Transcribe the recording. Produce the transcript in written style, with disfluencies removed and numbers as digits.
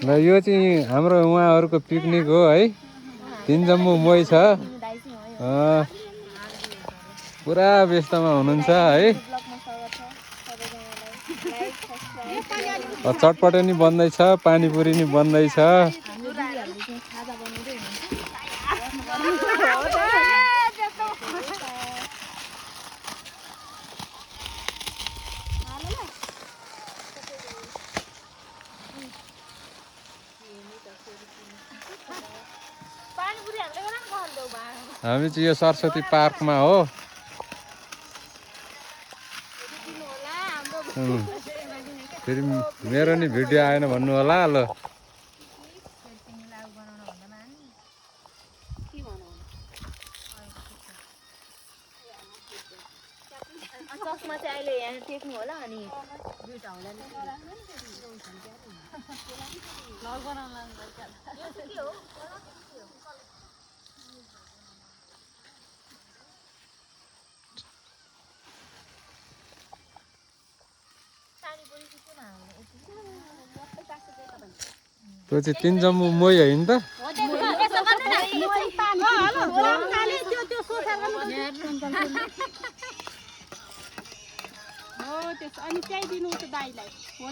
ल यो चाहिँ हाम्रो उहाँहरूको पिकनिक हो है। 3 जम्मू मोही छ। पुरा व्यस्तमा हुनुहुन्छ है। चटपटे नि बन्दैछ, पानीपुरी नि बन्दैछ। हामी चाहिँ यो सरस्वती पार्कमा हो। फेरि मेरो नि भिडियो आएन भन्नु होला ल। चस्मा चाहिँ अहिले यहाँ टेक्नु होला अनि त्यो चाहिँ 3 जम्मू मोही होइन त? हो त्यस अनि चाहिँ दिनु त दाइलाई हो